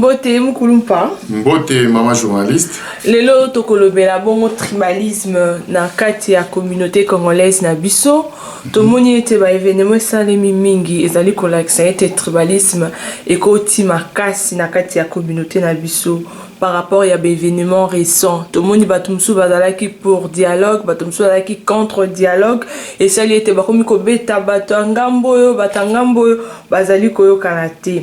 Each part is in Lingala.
Mbote Mukulumpa. Mbote maman journaliste. Lelo tokolobela bongo tribalisme na kati ya communauté congolaise na biso. Tomoni ete ba événement salemi mingi ezali kolakisa ete tribalisme ekoti makasi na kati ya communauté na biso par rapport ya ba événement récent. Tomoni batumsu bazalaki pour dialogue, batumsu bazalaki contre dialogue et sali ete bakomi ko beta batangambo yo bazali koyokana te.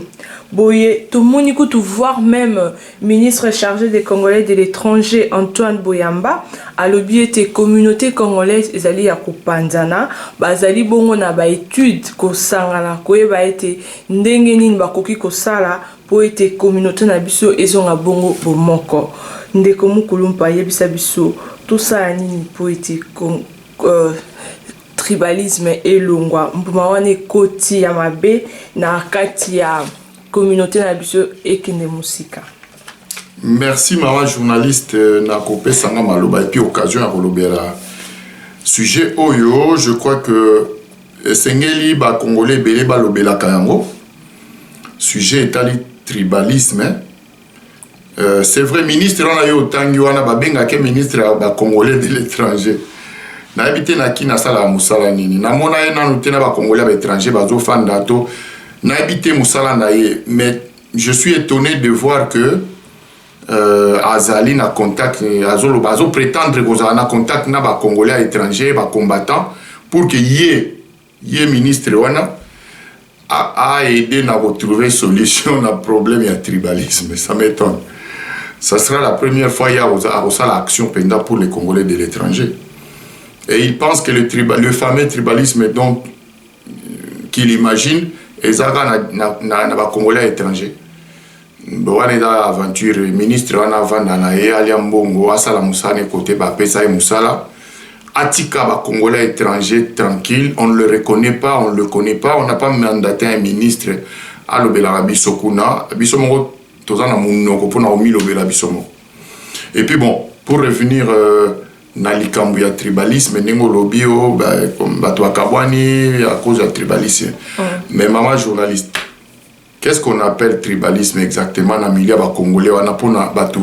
Boye, tout le monde écoute voir même ministre chargé des Congolais de l'étranger Antoine Boyamba à l'objet communauté congolaise ezali ya kopanzana bazali bongo na ba étude ko sangala ko ba été ndenge nini bakoki ko sala po ete communauté na biso ezonga bongo bomoko ndeko Mukulumpa yebisa biso tout ça nini po ete tribalisme elongwa mpuma wane koti ya mabe na kati ya communauté na biso ekende musika. Merci maman journaliste na kopé sanga maloba et puis occasion à kolobela sujet oyo. Je crois que sengeli ba congolais belé ba lobela kayango sujet etali tribalisme. C'est vrai ministre on a yo tangi wana ba benga ke ministre ba congolais de l'étranger na habité na kina sala musala nini na mona ena nutena ba congolais ba étranger bazo fanda to na habité musala na ye. Mais je suis étonné de voir que Azali na contact azolo bazo prétendre que na contact na ba congolais étrangers ba combattants pour que yé ministre wana a aidé à retrouver solution à problème et à tribalisme. Ça m'étonne. Ça sera la première fois qu'il y a l'action pendant pour les Congolais de l'étranger. Et il pense que le fameux tribalisme donc qu'il imagine et na Congolais étrangers. Bon, on est dans l'aventure. Ministre on a vendu na ye aliambongo asala musane côté ba pesa et musala. Atika ba Congolais étrangers tranquille, on ne le reconnaît pas, on ne le connaît pas, on n'a pas mandaté un ministre à l'obéla bisokuna, bisomo tozana munoko pona omi l'obéla bisomo. Et puis bon, pour revenir na likambu ya tribalisme nengo lobio ba comme bato akabwani à cause du tribalisme. Mais maman journaliste, qu'est-ce qu'on appelle tribalisme exactement na milieu ba congolais wana pona bato?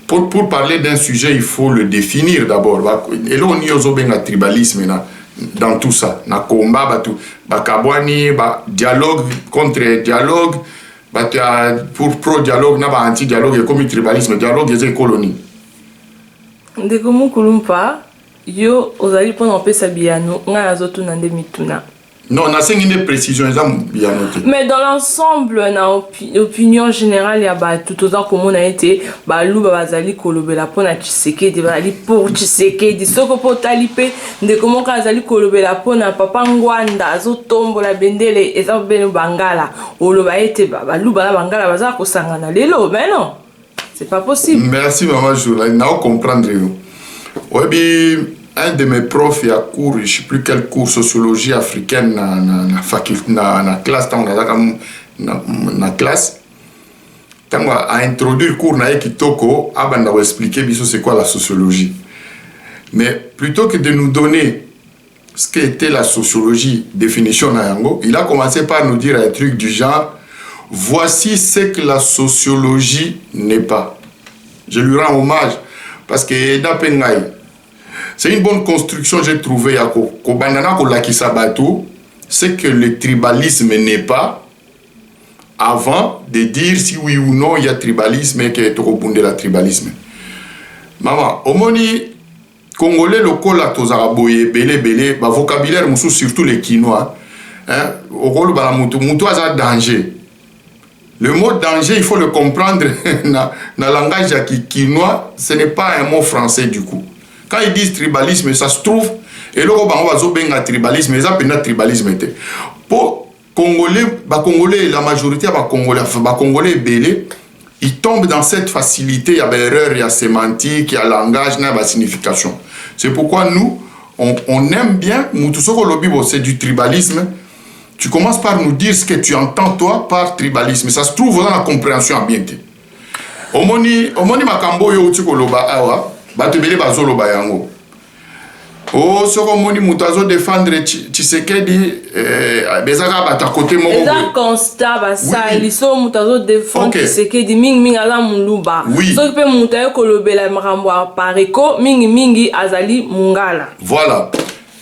Pour parler d'un sujet, il faut le définir d'abord. Et là, on y a un tribalisme dans tout ça. Dans le combat, il dialogue contre dialogue, pour pro-dialogue, anti-dialogue, et comme tribalisme, dialogue, c'est colonie. Ndeko Mukulumpa, yo, ozali pona opesa biyano, nga azotu nande mituna. Non, on a une précision, bien noté. Mais dans l'ensemble, na opinion générale, il y a tout autant comme on a été, Balou Bazali Kolobela Pona Tshisekedi, Bazali pour Tshisekedi, Soko Potalipe, de comment Kazali Kolobela Pona, Papa Ngwanda, Zotombo la Bendele, et Zabeno Bangala, Oloba été, Balou Bala Bangala, Baza Kosangana Lelo, mais non, c'est pas possible. Merci maman Joula, n'a pas comprendre. Ouais, bien. Un de mes profs, il a cours, je ne sais plus quel cours, sociologie africaine, na classe, na classe. Quand on a introduit le cours, Kitoko, on a expliqué c'est quoi la sociologie. Mais plutôt que de nous donner ce qu'était la sociologie, définition Nayango, il a commencé par nous dire un truc du genre, voici ce que la sociologie n'est pas. Je lui rends hommage, parce que d'après c'est une bonne construction, j'ai trouvé à Kobandana Kolakisabatu, c'est que le tribalisme n'est pas avant de dire si oui ou non il y a tribalisme et qu'il y a trop de tribalisme. Maman, au moni Congolais locaux la tozaraboye belé, vocabulaire surtout les Quinois, au rôle de mutu a danger. Le mot danger, il faut le comprendre dans le langage quinois, ce n'est pas un mot français du coup. Quand ils disent tribalisme, ça se trouve, et là, on va tribalisme, ils appellent tribalisme. Pour Congolais, la majorité des Congolais belé, ils tombent dans cette facilité, il y a des erreurs, il y a sémantique, il y a langage, il y a la signification. C'est pourquoi nous, on aime bien, c'est du tribalisme. Tu commences par nous dire ce que tu entends toi par tribalisme. Ça se trouve dans la compréhension ambientée. Omoni makambo yo utikoloba awa. Batebele bazolo bayango. Oh, ce qu'on moni mutazo défendre Tshisekedi, bezaka bata côté moko. Eza constat ba ça, ils sont mutazo défendre Tshisekedi mingi ala muluba. So pe mutayo kolobela makambo pareko mingi azali mungala. Voilà.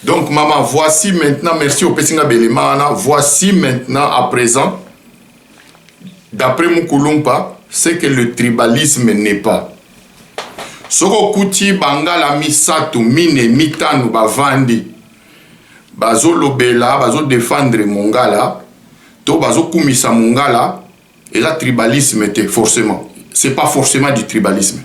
Donc maman, voici maintenant, merci au Pessinga Belemana, voici maintenant à présent, d'après Moukoulumpa, c'est que le tribalisme n'est pas. Soko kuti bangala misato mine mitanu bavandi bazo lobela bazo défendre mongala to bazo kumisa mongala et la tribalisme était forcément c'est pas forcément du tribalisme.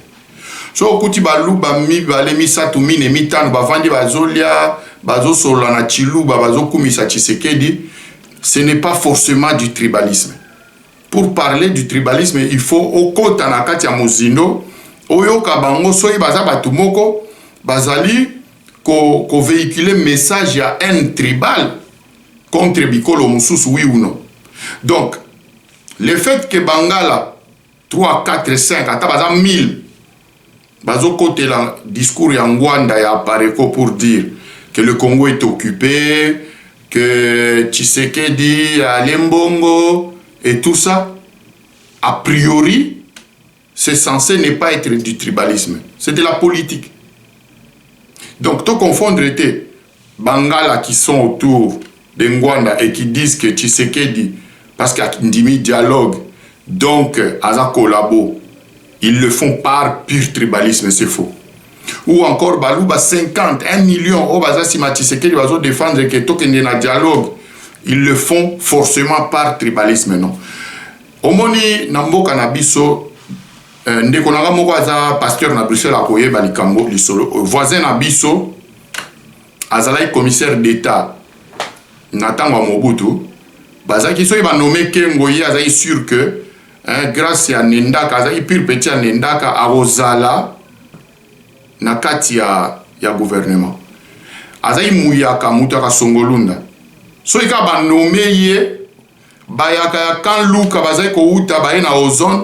Soko kuti baluba mi bale misato mine mitanu bavandi bazolia bazo solana chiluba bazo kumisa Tshisekedi, ce n'est pas forcément du tribalisme. Pour parler du tribalisme, il faut au kota na kati ya muzino oyoka bango soyi baza batu moko bazali ko véhiculer message ya haine tribal contre bikolo mususu, oui ou non. Donc le fait que bangala 3 4 5 ata baza 1000 bazo côté la discours ya Ngwanda ya Pareko pour dire que le Congo est occupé, que Tshisekedi a l'embongo et tout ça, a priori c'est censé ne pas être du tribalisme, c'est de la politique. Donc, tout confondre était Bangala qui sont autour de Ngwanda et qui disent que Tshisekedi, parce qu'il y a un dialogue, donc, à un collabo, ils le font par pur tribalisme, c'est faux. Ou encore, Balouba 50, 1 million, au Baza Sima Tshisekedi va défendre que tout qu'il y a un dialogue, ils le font forcément par tribalisme, non. Omoni Nambo Kanabiso, ndeko nanga moko aza pasteur na Bruxelles akoye balikambo lisolo voisin na biso azalaki commissaire d'état na tango ya Mobutu bazaki soki banome Kengo ye azaki sûr que grâce ya Nendaka azaki pire petit ya Nendaka akozala na kati ya gouvernement azaki muyaka mutu akasongolunda soki ka banome ye bayaka ya kan luka bazaki kouta baye na ozone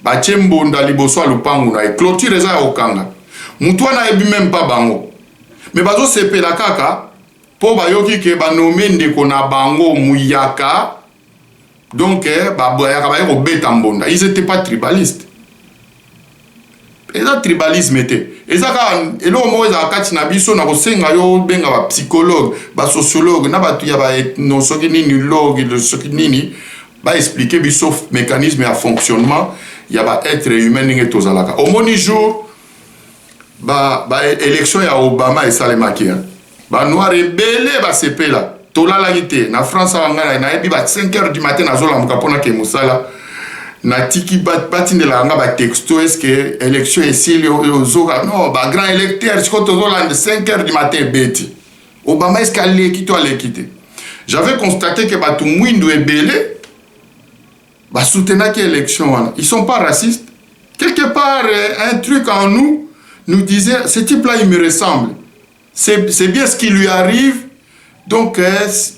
Bachembonda liboso a lupangu na clôture eza ya okanga mutu wana ebi même pas bango mais bazo sepela kaka po bayoki ke banome ndeko na bango muyaka donc baboyaka baye kobeta mbonda. Ils étaient pas tribalistes. Eza tribalisme était ezaka eloko moko ezaka kati na biso na kosenga yo benga ba psychologue ba sociologue na batu ya ba ethnosoki nini logue soki nini ba expliquer biso mécanisme ya fonctionnement il y a être humain ninge tozalaka au moni jour ba élection ya Obama et Salemaki ba noir rebelle ba sepela tolala kite na France wangana na ebi ba 5h du matin na zola mukapona ke musala na tiki batindela nga ba texto est-ce que élection ici le zoga non ba grand électeur siko tozola 5h du matin beti Obama est-ce qu'elle kito ale kite. J'avais constaté que ba tumwindu ebele bah soutenir quelle élection, ils sont pas racistes. Quelque part, un truc en nous disait, ce type-là, il me ressemble. C'est bien ce qui lui arrive. Donc,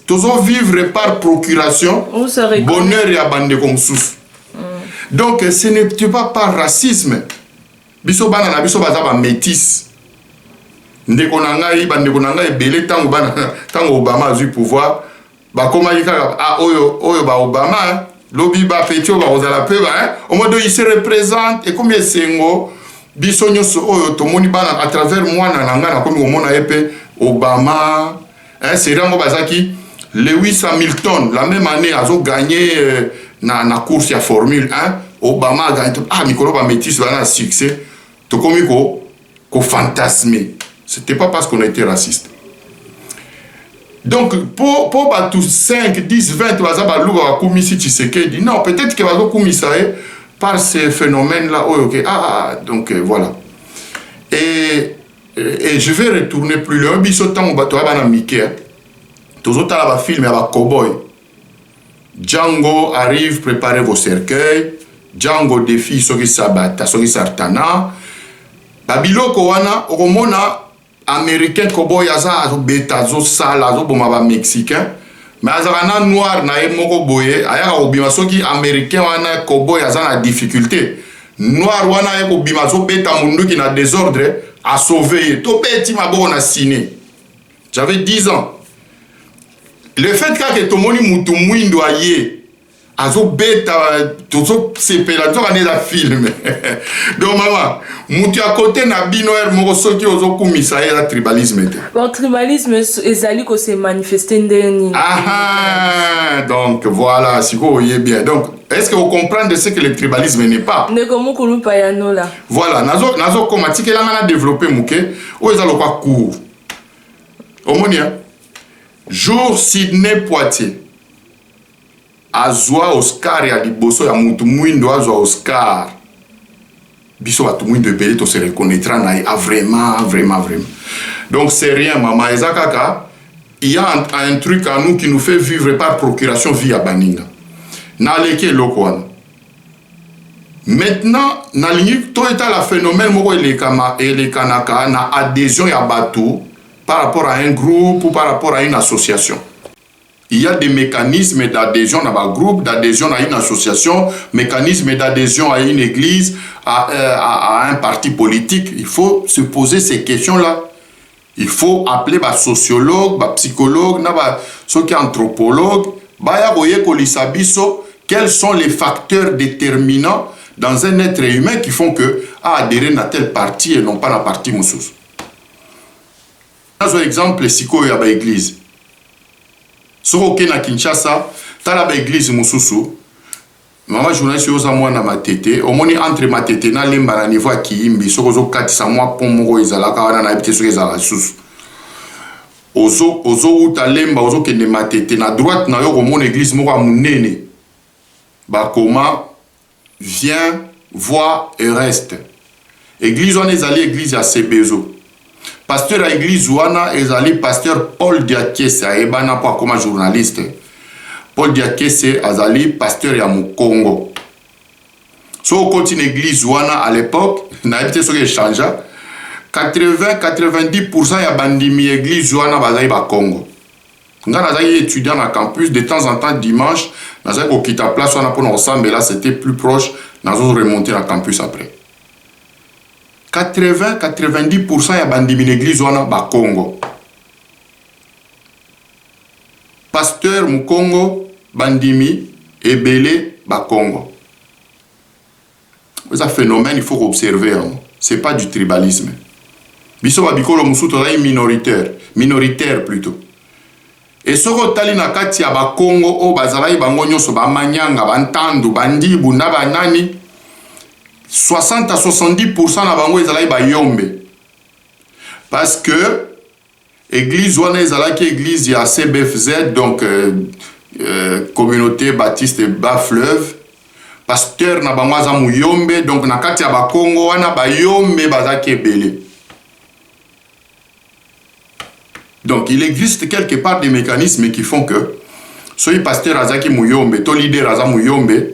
tous vivre par procuration, bonheur et abandon comme sous. Donc, ce n'est pas par racisme. Biso bana na biso baza ba métis. Ndeko nanga yi bandeko nanga ebele tango bana tango Obama a eu pouvoir, ba koma yika oyo ba Obama lobi ba petit ba ozala pe ba au moins il se représente et combien sengo biso nyoso oyo tomoni bana à travers moi na nga na komi omona epe Obama c'est rango bazaki Lewis Hamilton la même année azo gagné na course ya Formule 1 Obama a gagné mikolo ba métis bana succès to komi ko fantasmer. C'était pas parce qu'on était raciste. Donc, pour tous 5, 10, 20, non, peut-être que va komisa par ces phénomènes-là. Donc voilà. Et je vais retourner plus loin. Bisotan ou bateau à Mickey. Tous autres à la film à Cowboy. Django arrive, préparez vos cercueils. Django défie ceux qui s'abattent, ceux qui s'artana. Babilo Kowana, Romona. Américain cowboy aza beta zo sala zo boma ba mexicain mais azana noir na e moko boye aya obima soki américain wana cowboy aza na difficulté noir wana e obima zo beta mundu ki na désordre a sauver to beti maboko na ciné J'avais 10 ans. Le fait que tout le monde moutou mouindo aye, azo beta, tozo sepela, tozo ane la film. Donc maman, moutou à côté na bino moko soki ozo kumisa la tribalisme. Bon, tribalisme ezali ko se manifester ndeni. Ah, donc voilà, si vous voyez bien. Donc, est-ce que vous comprenez ce que le tribalisme n'est pas? Ne komu kulu payano là. Voilà, nazo komatike la ngana développer mouké, ou ezalo kwa court. Omonia. Jour Sydney Poitiers azwa Oscar ya liboso ya mutu mwindo azwa Oscar biso batu mwindo ebele to se reconnaîtra na vraiment donc c'est rien maman ezakaka il y a un truc à nous qui nous fait vivre par procuration via baninga na leke lokwana maintenant na ligne to eta la phénomène moko elekanaka na adhésion ya batu par rapport à un groupe ou par rapport à une association. Il y a des mécanismes d'adhésion à un groupe, d'adhésion à une association, mécanismes d'adhésion à une église, à un parti politique. Il faut se poser ces questions-là. Il faut appeler les sociologues, les psychologues, les anthropologues, quels sont les facteurs déterminants dans un être humain qui font que adhérer à tel parti et non pas à la partie moussous. Par exemple, si vous avez une église, si vous avez Kinshasa, vous avez une église Moussousou, maman journaliste yoza mwana matete, omoni entre matete na lemba na niveau kiimbi, soko zo katisa mwa pont moko ezalaka wana na ebite soki ezala susu. Ozo uta lemba ozo kende matete na droite na yo komona église moko ya munene. Bakoma viens, vois et reste. Église wana ezali église ya Sebezo. Pasteur à l'église Ouana ezali pasteur Paul Diakese aebana pour comme journaliste. Paul Diakese azali pasteur ya Mukongo. So continue l'église Ouana à l'époque, na habité ce qui changea. 80-90% ya bandimi église Ouana bazali ba Congo. Nga nazali étudiant na campus de temps en temps dimanche, nazali ko kita place wana pour ensemble là c'était plus proche, nazo remonter na campus après. 80-90% ya bandimi l'église wana ba Congo. Pasteur Mukongo, bandimi, ebele ba Congo. C'est un phénomène, il faut observer. Ce n'est pas du tribalisme. Biso babikolo musuto est minoritaire plutôt. Et ce que na kati ya ba Congo o bazalai bango nyonso ba manyanga, bantandu, bandibu na banani 60 à 70% na bango ezalaki ba yombe. Parce que église wana ezalaki église ya CBFZ donc communauté baptiste bas fleuve. Pasteur na bango aza muyombe donc na kati ya ba Congo wana ba yombe bazaki ebele. Donc il existe quelque part des mécanismes qui font que soki pasteur azaki muyombe to leader aza muyombe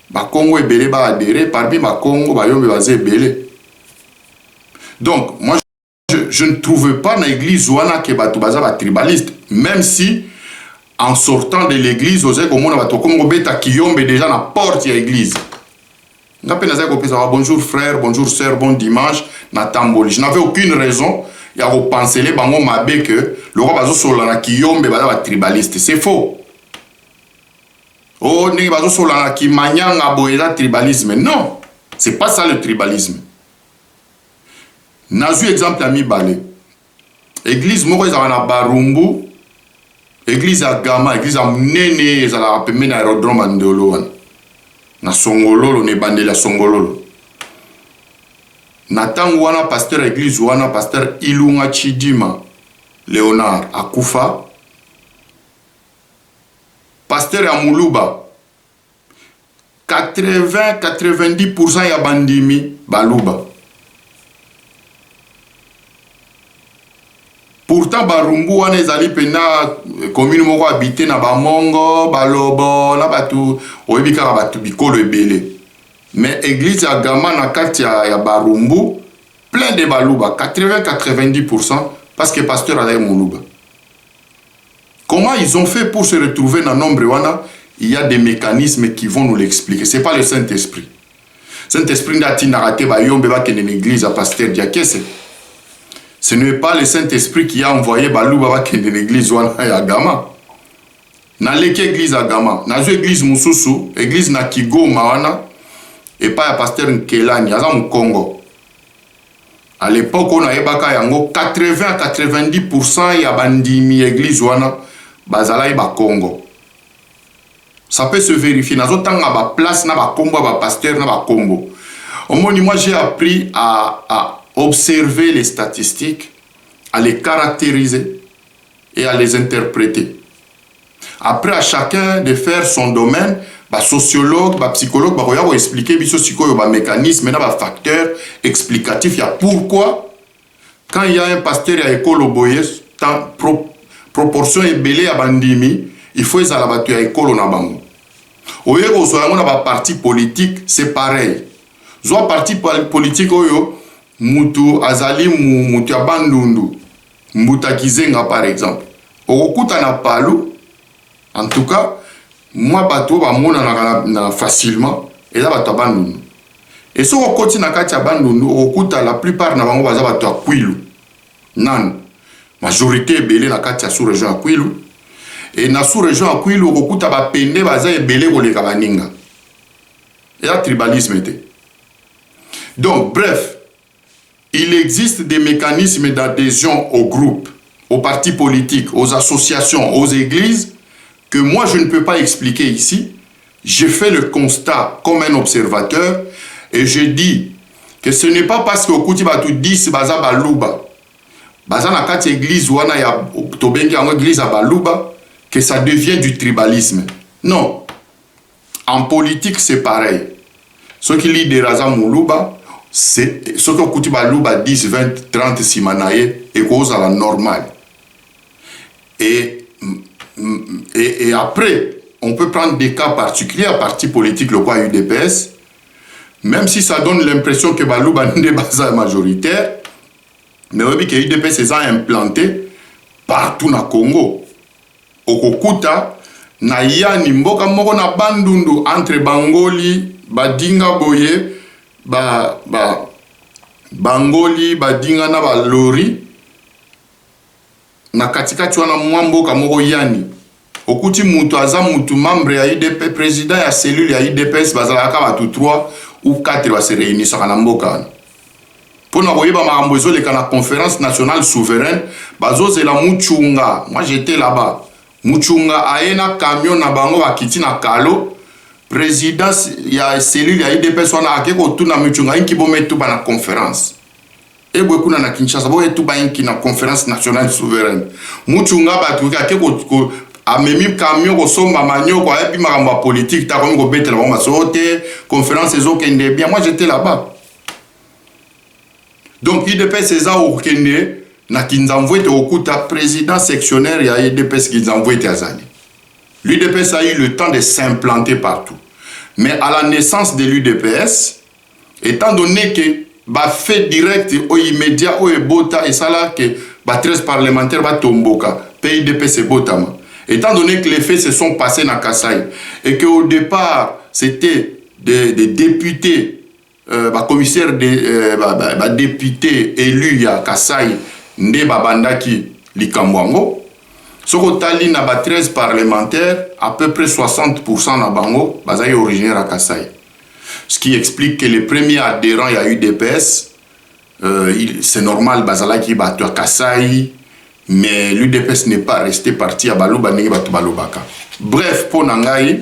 ba Congo ebele ba adhérer parmi ba Congo ba yombe bazé ebele. Donc moi je ne trouve pas dans l'église wana que bato baza ba tribaliste, même si en sortant de l'église osé komona bato Congo beta kiyombe déjà na porte ya église. Ngape naza ko pesa bonjour frère, bonjour sœur, bon dimanche na tamboli. Je n'avais aucune raison ya repenser les bango mabe que le roi bazo solana kiyombe baza ba tribaliste, c'est faux. Oh, n'est pas solana qui manyanga boeza tribalisme. Non, c'est pas ça le tribalisme. Nazu exemple à Mibale. Église moko ezala Barumbu, église à Gama, église à Munene ezala apemé na aérodrome Ndolo wana. Na Songololo ne bandela Songololo. Na tango wana pasteur église wana pasteur Ilunga Chidima Léonard akufa. Pasteur à Moulouba, 80-90% ya bandimi baluba. Pourtant Barumbu wana ezali pena commune moko habité na Bamongo, Balobo, na batu oyebika batu bikolo ebele. Mais église ya Gama na kati ya Barumbu plein de baluba, 80-90% parce que pasteur azali Moulouba. Comment ils ont fait pour se retrouver dans le nombre wana? Il y a des mécanismes qui vont nous l'expliquer. Ce n'est pas le Saint-Esprit. Saint-Esprit n'a pas été ba yombe ba kene l'église à pasteur Diakese. Ce n'est pas le Saint-Esprit qui a envoyé Balouba qui est de l'église à Gama. Dans l'église à Gama, dans l'église Moussousou, l'église na Kigo Mawana, et pas le pasteur Nkelani, au Congo. À l'époque, on a eu 80 à 90% de bandimi l'église wana bazala au Congo. Ça peut se vérifier. Dans autant de place, na ba Congo, ba pasteur, na ba Congo. Moi, j'ai appris à observer les statistiques, à les caractériser et à les interpréter. Après, à chacun de faire son domaine, sociologue, psychologue, va expliquer le mécanisme, les facteurs explicatifs. Il y a pourquoi, quand il y a un pasteur à l'école au Boye, proportion est belée à Bandimi, il faut qu'ils aient à l'école au Nabango. Au lieu de la parti politique, c'est pareil. Soit parti politique, Moutou Azali Moutou Abandundu, Mouta Kizenga par exemple. Au Kuta na Palou, en tout cas, moi, bateau va mona facilement, et là, bateau Abandundu. Et si on continue à Katia Abandundu, au Kuta, la plupart n'a pas bateau à Kwilu. Non. Majorité est belée na Katia sous-région à Kwilu. Et na sous-région à Kwilu, au Kuta va pende, baza est belée pour les Kabaninga. Et là, tribalisme était. Donc, bref. Il existe des mécanismes d'adhésion aux groupes, aux partis politiques, aux associations, aux églises, que moi je ne peux pas expliquer ici. J'ai fait le constat comme un observateur et je dis que ce n'est pas parce que au Koutiba tout 10 baza baluba, baza na kati église wana ya tobengi en église à baluba, que ça devient du tribalisme. Non. En politique c'est pareil. Ceux qui lisent des raza moulouba, c'est ce que Koutiba Louba 10, 20, 30 simanaye et cause à la normale. Et après, on peut prendre des cas particuliers à parti politique, le quoi UDPS, même si ça donne l'impression que Balouba n'est pas majoritaire, mais oui, que UDPS est implanté partout dans le Congo. Au Kokuta, na yani mboka moko na bandundu entre Bangoli, Badinga Boye, Bangoli, Badinga na Lori, na katikati wana mwamboka moko yani. Okuti mutu aza mutu membre ya IDP, président ya cellule ya IDPS, bazalaka batu 3 ou 4 va se réunir sur la mboka. Pour nous voyez makambo ezoleka na conférence nationale souveraine, bazozela Muchunga. Moi j'étais là-bas. Muchunga aena camion na bango bakiti na Kalo. Président ya cellule ya IDPS wana akeko tuna Muchunga inki bometu ba na conférence. Et beaucoup na Kinshasa bo etu ba inki na conférence nationale souveraine. Muchunga batu akeko amemi camion ko somba manyo ko epi makambo politique ta ko ngo betela ba masote conférence ezokende bien. Moi j'étais là-bas. Donc IDPS eza okende na kinzamvwete okuta président sectionnaire ya IDPS kinzamvwete azali. L'UDPS a eu le temps de s'implanter partout. Mais à la naissance de l'UDPS, étant donné que ba fait direct ou immédiat ou ebota et ça là que ba 13 parlementaires ba tomboka, pays IDPS botama. Étant donné que les faits se sont passés dans Kasaï et qu'au départ c'était des députés commissaire de député élu à Kasaï nde babandaki likambwango soko tali na 13 parlementaires à peu près 60% na bango bazali originaire à Kasaï, ce qui explique que les premiers adhérents à UDPS c'est normal bazalaki batu à Kasaï, mais l'UDPS n'est pas resté parti à Balouba ngi batu balobaka. Bref, pour nangai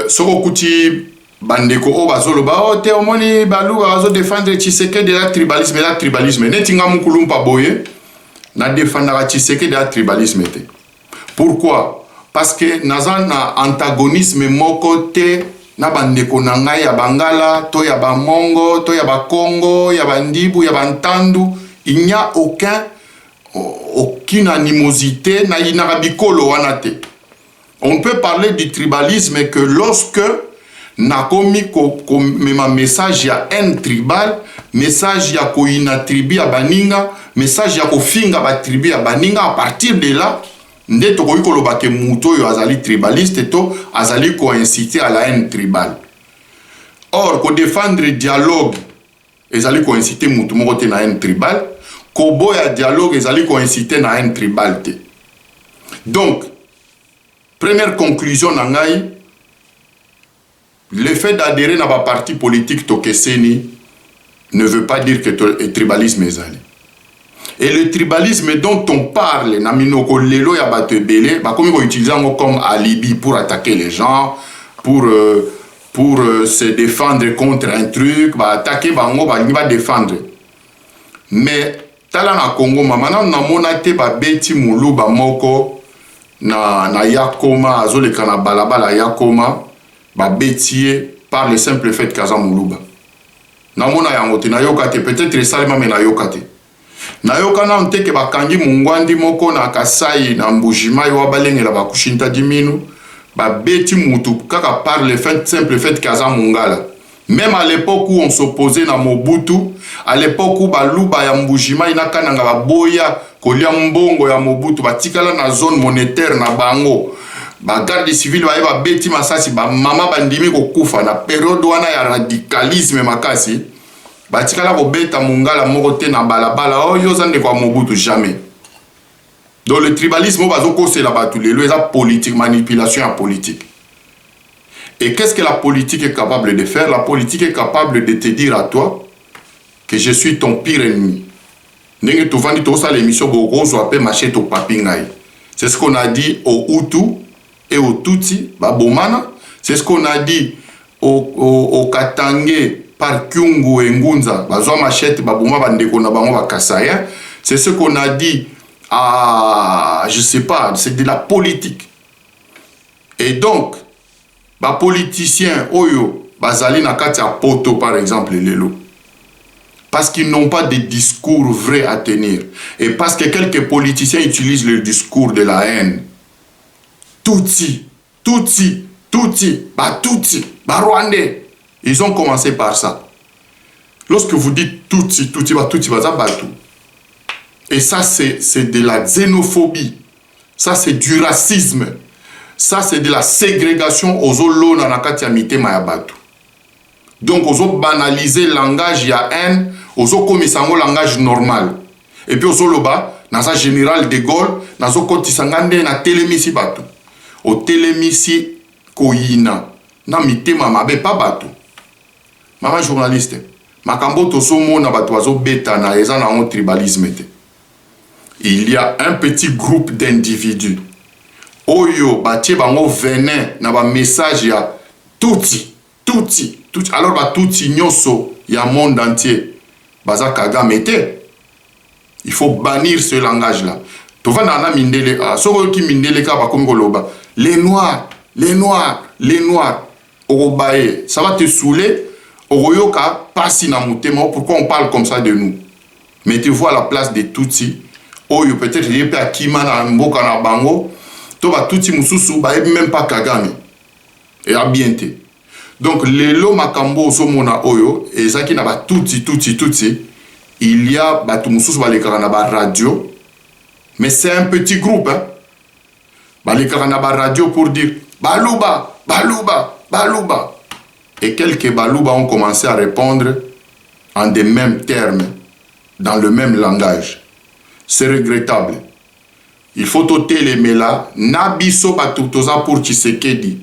soko kuti bandeko o bazoloba o te omoni Balouba bazo défendre Tshisekedi de la tribalisme netinga mukulumpa boye na défendre Tshisekedi de la tribalisme te. Pourquoi? Parce que nazana antagonisme moko te na bandeko na ngai ya Bangala to ya Bamongo to ya Bakongo ya Bandibu ya Bantandu. Il n'y a aucune animosité na inarabikolo wana te. On peut parler du tribalisme que lorsque na komi mema message ya un tribal, message ya ko ina tribu ya baninga, message ya ko finga ba tribu ya baninga. À partir de là, nde to koyi koloba ke muto yo azali tribaliste to azali ko inciter à la haine tribale. Or ko défendre dialogue ezali inciter mutu moko te na haine tribal, kobo ya dialogue ezali inciter na haine tribal te. Donc première conclusion na ngai, le fait d'adhérer à un parti politique tokeseni ne veut pas dire que le tribalisme est allé. Et le tribalisme dont on parle, na minoko lelo ya bato ebele, ba komi ko utiliser comme alibi pour attaquer les gens, pour se défendre contre un truc, ba attaquer bango ba ni ba défendre. Mais tala na Congo mamana na monate ba beti mulu ba moko na yakoma azole kana balabala yakoma ba betie par le simple fait kaza muluba. Na mona yango te na yokate peut-être salima me na yokate. Na yokana nteke bakangi mungwandi moko na Kasai na Mbujima yo balengela bakushinta diminu ba beti mutu kaka par le simple fait kaza mungala. Même à l'époque où on s'opposait na Mobutu, à l'époque où baluba ya Mbujima inakana nga baboya kolia mbongo ya Mobutu batikala na zone monétaire na bango. Ba garde civile ba beti masasi ba mama bandimi ko kufa na période wana ya radicalisme makasi. Batikala ko beta mungala moko te na balabala oyo zande kwa Mobutu jamais. Donc le tribalisme bazoko c'est la batu lelo eza politique, manipulation à politique. Et qu'est-ce que la politique est capable de faire? La politique est capable de te dire à toi que je suis ton pire ennemi. Ndenge to vandi to sa l'émission boko zo appelle machete au papingai. C'est ce qu'on a dit aux Hutu et aux Tutsi, babomana. C'est ce qu'on a dit aux Katangé par Kyungu et Ngunza, bazwa machete baboma bandeko na bango bakasaya. C'est ce qu'on a dit à, je sais pas, c'est de la politique. Et donc ba politiciens oyo bazali na kati ya poto par exemple lelo, parce qu'ils n'ont pas de discours vrais à tenir, et parce que quelques politiciens utilisent le discours de la haine. Tutsi, Tutsi, Tutsi, ba Tutsi, ba Rwandais, ils ont commencé par ça. Lorsque vous dites Tutsi, Tutsi, ba Tutsi, ba Zabatu, et ça c'est de la xénophobie, ça c'est du racisme. Ça, c'est de la ségrégation aux olo na nakati ya mitema ya batu. Donc, aux banaliser le langage ya haine, aux komisango langage normal. Et puis, aux loba, dans sa général de Gaulle, dans sa kotisangande na telemisi batu. Au telemisi koyina, na mitema mabe pa batu. Maman journaliste, makambo tosomo na batu azo beta na eza na on tribalisme te. Il y a un petit groupe d'individus. Oyo batie bango venin na ba message ya Tutsi, Tutsi, Tutsi. Alors ba Tutsi nyoso ya monde entier. Baza Kagame te. Il faut bannir ce langage là. Tova na mindele soko ki mindele ka ba komi koloba. Les noirs, les noirs, les noirs. Orobaye, ça va te saouler. Oroyoka pasi na mutema. Pourquoi on parle comme ça de nous? Mettez-vous à la place des Tutsi. Oyo peut-être yepe akima na mboka na bango. Toba Tutsi mususu ba même pas Kagame et a bienté. Donc lelo makambo somona oyo et ça qui na ba Tutsi, il y a ba mususu ba lekara na ba radio, mais c'est un petit groupe hein. Ba lekara na ba radio pour dire baluba, baluba, baluba, et quelques baluba ont commencé à répondre en des mêmes termes, dans le même langage. C'est regrettable. Il faut ôter les mélas. Nabiso batutoza pour Tshisekedi,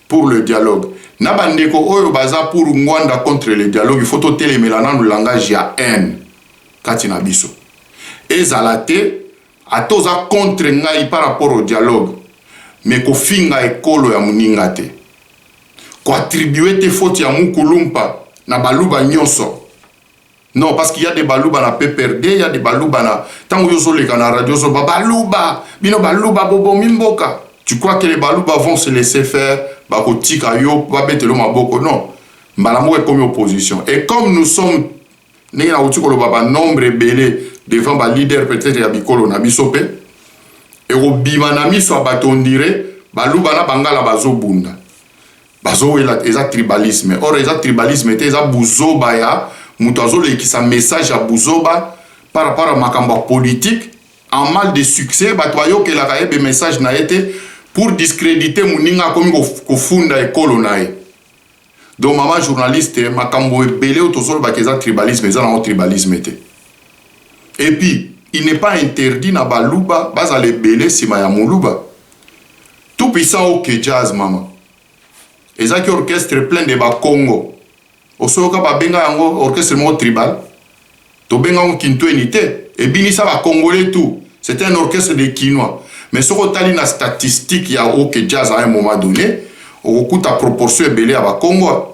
pour le dialogue. Nabandeko oyo baza pour Rwanda contre le dialogue. Il faut ôter les mélas dans le langage ya haine. Kati nabiso. Et zalate, atoza contre ngai par rapport au dialogue. Mais ko finga ekolo ya muningate. Ko attribuer te fautes ya mukulumpa na baluba nyonso. Non, parce qu'il y a des balouba na PPRD, il y a des balouba na... Tant que vous êtes la radio, vous balouba, bino balouba bobo mimboka. Tu crois que les balouba vont se laisser faire, bako tika yo, ba betelo maboko? Non. Malamo est comme opposition. Et comme nous sommes, n'est na uti kolo baba nombre belé devant ba leader peut-être ya bikolo na bisope, et au bimanami soit batondire, balouba na bangala bazo bunda. Bazo eza tribalisme. Or eza tribalisme te eza buzo baya. Moutazo qui sa message à Bouzoba par rapport à makamba politique en mal de succès batoyo que la raïbe message n'a été pour discréditer Mouninga comme ko funda et kolonae. Donc maman journaliste makambo ebele autosolo bakeza tribalisme eza na tribalisme était. Et puis il n'est pas interdit na baluba baza le belé sima ya muluba. Tout puissant au jazz maman. Eza ki orchestre plein de ba Congo. Osoka ba benga yango orchestre mo tribal. To benga on kinto unité et bini ça va congolais tout. C'était un orchestre de Quinois. Mais ce qu'on a une statistique il y a au jazz à un moment donné, au coup ta proportion est belée à ba Congo.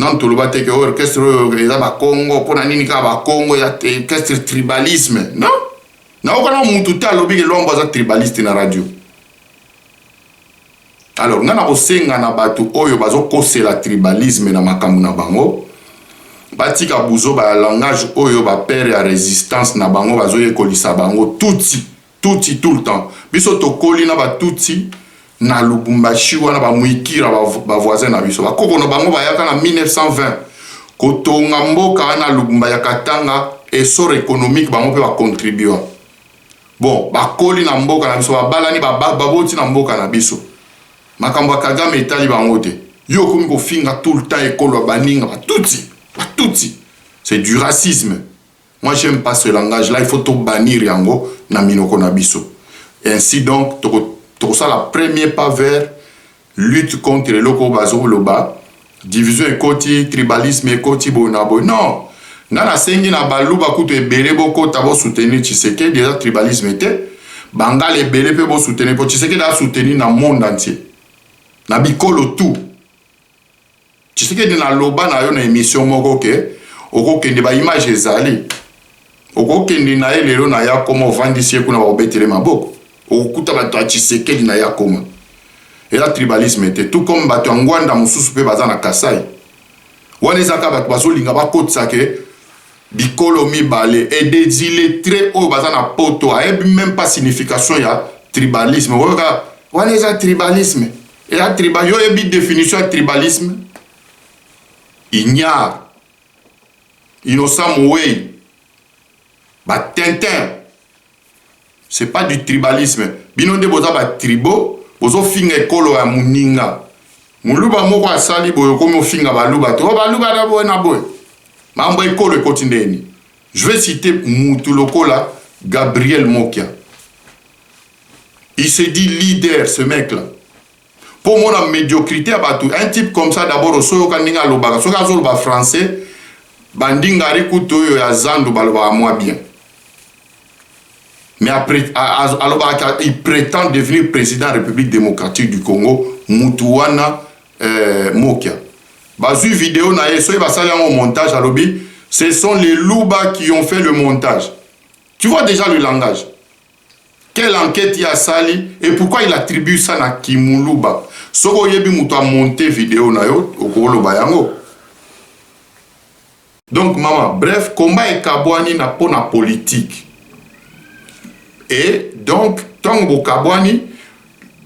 Non, tout le monde que l'orchestre est à Congo, pour nani ka ba Congo, il y a orchestre tribalisme. Non? Non, on a mon tout à l'objet que l'on va tribaliste na radio. Alors, on a aussi un batu oyo bazo kose la tribalisme na makambu na bango. Batika buzo ba langage oyo ba père ya résistance na bango bazo yekolisa bango tutsi tout le temps. Biso to koli na ba tutsi. Na Lubumbashi wana ba muikira ba voisin na biso bakoko na bango bayaka na 1920 kotonga mboka na Lubumba ya Katanga essor économique bango pe ba contribuer bon bakoli na mboka na biso babalani baboti na mboka na biso makambo Kagame etali bango te yo komi ko finga tout le temps ekolo baninga ba tutsi c'est du racisme. Moi j'aime pas ce langage là, il faut tout bannir yango na minoko na biso. Et ainsi donc tout ça la première pas vers lutte contre le loko bazo loba division ekoti tribalisme ekoti bonabo non nana sengi na baluba kuto ebele boko tabo soutenir Tshisekedi déjà tribalisme était banga le belé pe bo soutenir po Tshisekedi a soutenir na monde entier na bikolo tout Tshisekedi na loba na yo na émission moko ke oko kende ba image ezali oko kende na elelo na ya komo vandisi kuna ba obetele maboko okuta bato Tshisekedi na yakoma et la tribalisme était tout comme bato ngwanda mususu pe baza na Kasai wana ezaka bato bazolinga bakotisa ke bikolo mibale et des illettrés oyo baza na poto ayebi même pas signification ya tribalisme wana eza tribalisme et la tribal yo yebi définition ya tribalisme ignare Innocent Moué ba Tintin. C'est pas du tribalisme. Binonde boza ba tribo, bozo finga ekolo ya muninga. Muluba moko asali boyo komo finga baluba to baluba da boy na boy. Mambo ekolo ekotindeni. Je vais citer mutu lokola Gabriel Mokia. Il se dit leader ce mec là. Pour moi la médiocrité à batu, un type comme ça d'abord au soyo kaninga loba, soka zo ba français, bandinga rikuto yo ya zandu balba moi bien. Mais après, alors, il prétend devenir président de la République démocratique du Congo, Mutuwana Mokia. Bazu vidéo na yeso il va salir au montage à lobby. Ce sont les Louba qui ont fait le montage. Tu vois déjà le langage. Quelle enquête il y a sali et pourquoi il attribue ça à Kimuluba. Soko yebi mutu a monté vidéo na yo au Kolo Bayango. Donc maman, bref, combat et kabwani na pona politique. Et donc, Tango Kabwani,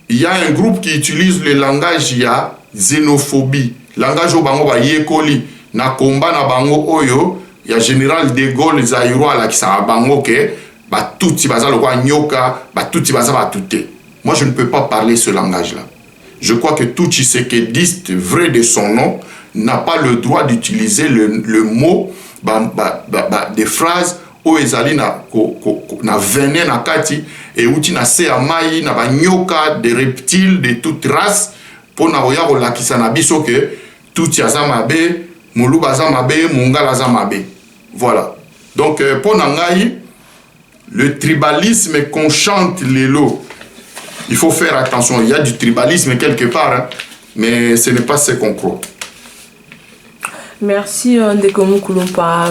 il y a un groupe qui utilise le langage, il y a xénophobie. Langage au bango ba yekoli, na combat na bango oyo, il y a général de Gaulle Zaïrois là qui sa bango ke, ba touti baza lo kwa nyoka, ba touti baza ba touté. Moi je ne peux pas parler ce langage là. Je crois que tout Tshisekediste vrai de son nom n'a pas le droit d'utiliser le mot des phrases o ezali na venin na kati et uti na se amai na banyoka de reptiles de toute race pour na oya ko lakisa na biso que tout yaza mabe muluba za mabe mungala za mabe. Voilà. Donc pour nangai le tribalisme qu'on chante les lots, il faut faire attention, il y a du tribalisme quelque part hein, mais ce n'est pas ce qu'on croit. Merci Ndeko Moukoulompa.